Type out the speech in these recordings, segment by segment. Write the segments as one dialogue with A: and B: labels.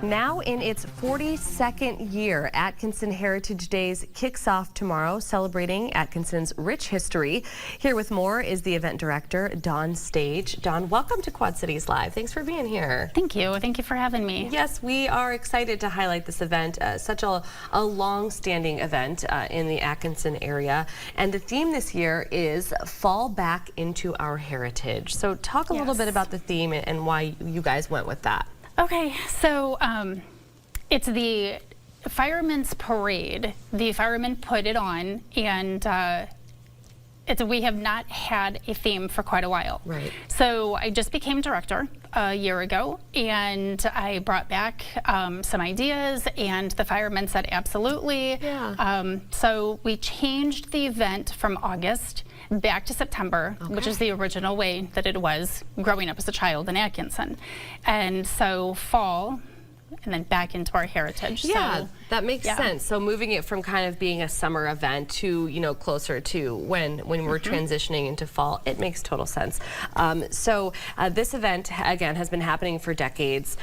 A: Now in its 42nd year, Atkinson Heritage Days kicks off tomorrow, celebrating Atkinson's rich history. Here with more is the event director, Dawn Stage. Dawn, welcome to Quad Cities Live. Thanks for being here.
B: Thank you. Thank you for having me.
A: Yes, we are excited to highlight this event, such a long-standing event in the Atkinson area. And the theme this year is Fall Back into Our Heritage. So talk a little bit about the theme and why you guys went with that.
B: Okay, so it's the Firemen's Parade. The firemen put it on, and we have not had a theme for quite a while.
A: Right.
B: So I just became director a year ago, and I brought back some ideas, and the firemen said absolutely.
A: Yeah.
B: So we changed the event from August back to September, which is the original way that it was growing up as a child in Atkinson. And so fall, and then back into our heritage.
A: Yeah,
B: so,
A: that makes sense. So moving it from kind of being a summer event to, you know, closer to when we're transitioning into fall, it makes total sense. So this event, again, has been happening for decades.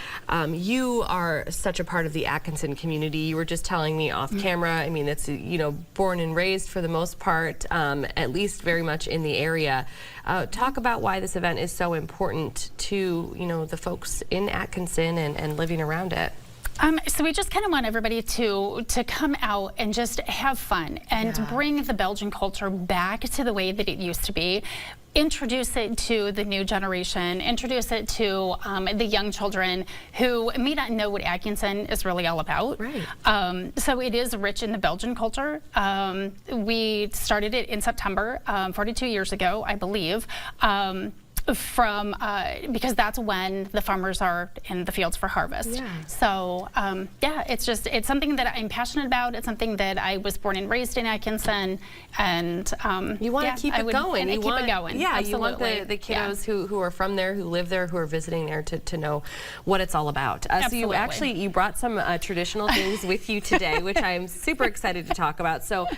A: You are such a part of the Atkinson community. You were just telling me off camera. I mean, it's, you know, born and raised for the most part, at least very much in the area. Talk about why this event is so important to, you know, the folks in Atkinson and living around it.
B: So we just kind of want everybody to come out and just have fun and bring the Belgian culture back to the way that it used to be. Introduce it to the new generation, introduce it to the young children who may not know what Atkinson is really all about.
A: Right.
B: So it is rich in the Belgian culture. We started it in September, 42 years ago, I believe. Because that's when the farmers are in the fields for harvest. Yeah. So yeah, it's something that I'm passionate about. It's something that I was born and raised in Atkinson, and
A: you want to keep it going.
B: You want, keep it going.
A: Yeah,
B: absolutely.
A: You want the kiddos who are from there, who live there, who are visiting there to know what it's all about. So you brought some traditional things with you today, which I'm super excited to talk about. So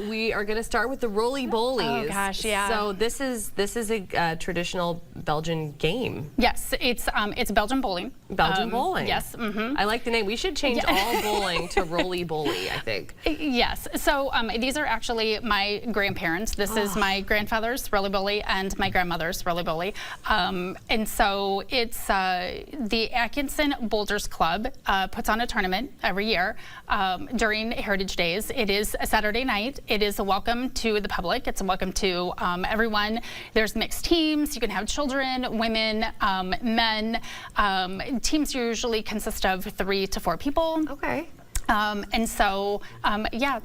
A: we are going to start with the roly-bolies.
B: Oh gosh, yeah.
A: So this is a traditional Belgian game.
B: Yes, it's Belgian bowling.
A: Belgian bowling.
B: Yes.
A: I like the name. We should change all bowling to roly-boly, I think.
B: Yes. So these are actually my grandparents. This is my grandfather's roly-boly and my grandmother's roly-boly. And so it's the Atkinson Boulders Club puts on a tournament every year during Heritage Days. It is a Saturday night. It is a welcome to the public. It's a welcome to everyone. There's mixed teams. You can have children, women, men. Teams usually consist of 3 to 4 people.
A: Okay.
B: And so, yeah,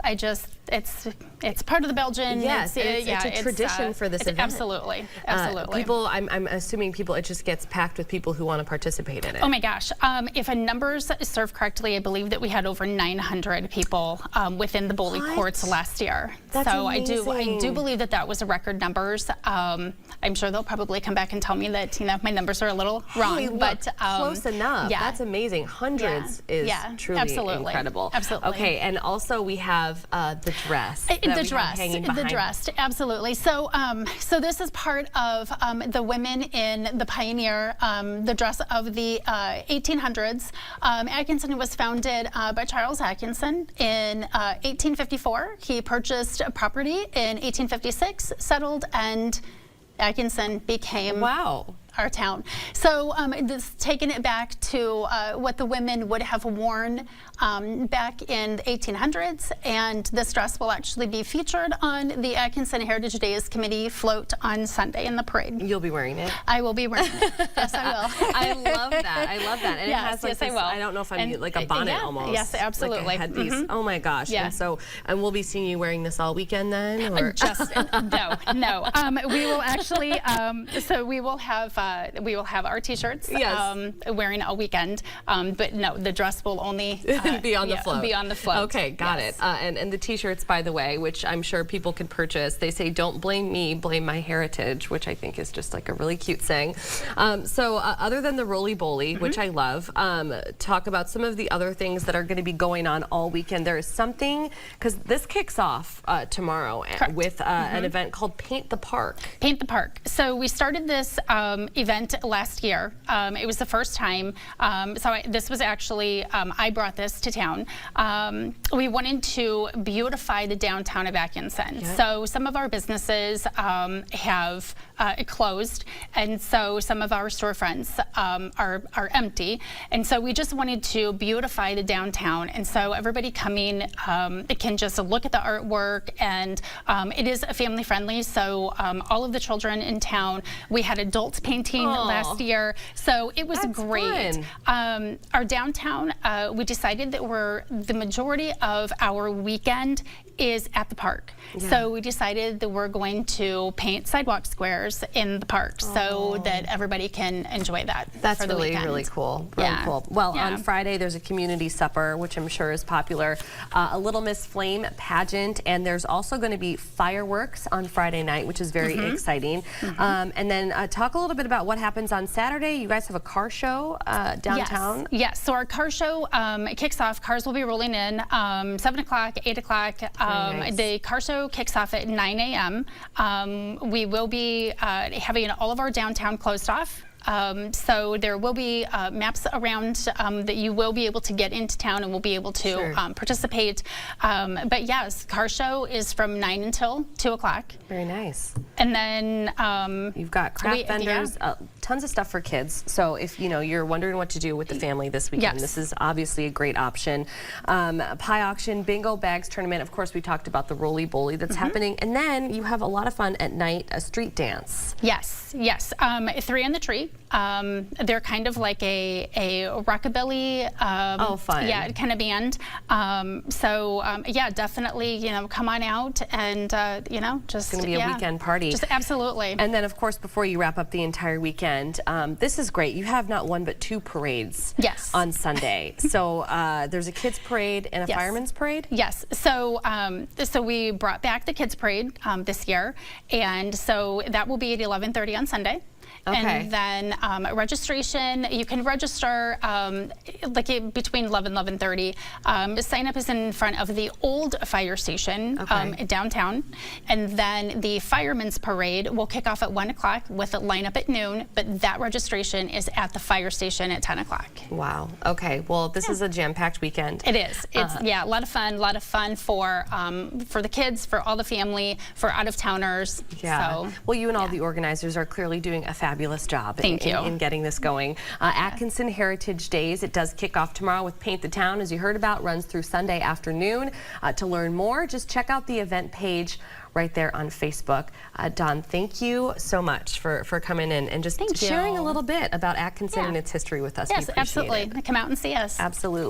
B: it's part of the Belgian.
A: Yes, it's a tradition for this event.
B: Absolutely, absolutely.
A: People, I'm assuming it just gets packed with people who want to participate in it.
B: Oh my gosh! If numbers serve correctly, I believe that we had over 900 people within the bowling courts last year.
A: That's
B: so
A: amazing.
B: I do believe that was a record numbers. I'm sure they'll probably come back and tell me that my numbers are a little wrong,
A: hey,
B: but
A: close enough.
B: Yeah,
A: that's amazing. Hundreds is truly incredible.
B: Absolutely.
A: Okay, and also we have the dress.
B: The dress, absolutely. So, so this is part of the women in the pioneer, the dress of the 1800s. Atkinson was founded by Charles Atkinson in 1854. He purchased a property in 1856, settled, and Atkinson became our town. So this taking it back to what the women would have worn back in the 1800s, and this dress will actually be featured on the Atkinson Heritage Days Committee float on Sunday in the parade.
A: You'll be wearing it?
B: I will be wearing it. Yes, I will.
A: I love that. I love that. And it has like this, I don't know if I'm like a bonnet almost.
B: Yes, absolutely.
A: Like a headpiece. Oh my gosh. Yeah. And we'll be seeing you wearing this all weekend then? Or?
B: No. We will actually, so we will have our t-shirts wearing all weekend, but no, the dress will only
A: be on the float.
B: Be on the float.
A: Okay, got it. And the t-shirts, by the way, which I'm sure people can purchase, they say, "Don't blame me, blame my heritage," which I think is just like a really cute saying. So other than the roly-boly, which I love, talk about some of the other things that are going to be going on all weekend. There is something, because this kicks off tomorrow with an event called Paint the Park.
B: Paint the Park. So we started this event last year. It was the first time. This was actually, I brought this to town. We wanted to beautify the downtown of Atkinson.
A: Yep.
B: So some of our businesses have closed, and so some of our storefronts are empty. And so we just wanted to beautify the downtown. And so everybody coming can just look at the artwork, and it is family friendly. So all of the children in town, we had adults painting last year. So it was great. Our downtown, we decided that the majority of our weekend is at the park. Yeah. So we decided that we're going to paint sidewalk squares in the park so that everybody can enjoy that.
A: That's
B: for the
A: really,
B: weekend.
A: really cool. Really cool. Well, on Friday there's a community supper, which I'm sure is popular, a Little Miss Flame pageant, and there's also going to be fireworks on Friday night, which is very exciting. And then talk a little bit about what happens on Saturday. You guys have a car show downtown?
B: Yes. So our car show kicks off. Cars will be rolling in 7 o'clock, 8 o'clock.
A: Nice.
B: The car show kicks off at 9 a.m. We will be having all of our downtown closed off. So there will be maps around that you will be able to get into town and will be able to participate. But yes, car show is from 9 until 2 o'clock.
A: Very nice.
B: And then
A: you've got craft vendors, tons of stuff for kids. So if you're wondering what to do with the family this weekend, this is obviously a great option. Pie auction, bingo bags tournament. Of course, we talked about the roly boly that's happening, and then you have a lot of fun at night, a street dance.
B: Yes. 3 on the Tree. They're kind of like a rockabilly,
A: fun.
B: Yeah, kind of band. Yeah, definitely, come on out and just
A: it's going to be a weekend party.
B: Just absolutely.
A: And then, of course, before you wrap up the entire weekend, this is great. You have not one but 2 parades. On Sunday. So there's a kids parade and a fireman's parade.
B: Yes. So we brought back the kids parade this year, and so that will be at 11:30 on Sunday.
A: Okay.
B: And then registration, you can register between 11 and 11:30. Sign up is in front of the old fire station downtown. And then the fireman's parade will kick off at 1 o'clock with a lineup at noon, but that registration is at the fire station at 10 o'clock.
A: Wow. Okay. Well, this is a jam-packed weekend.
B: It is. It's a lot of fun for the kids, for all the family, for out-of-towners.
A: Yeah.
B: So,
A: well, you and all the organizers are clearly doing a fabulous job in getting this going. Atkinson Heritage Days, it does kick off tomorrow with Paint the Town, as you heard about, runs through Sunday afternoon. To learn more, just check out the event page right there on Facebook. Dawn, thank you so much for coming in and just sharing a little bit about Atkinson and its history with us.
B: Yes,
A: we appreciate
B: absolutely.
A: it.
B: Come out and see us.
A: Absolutely.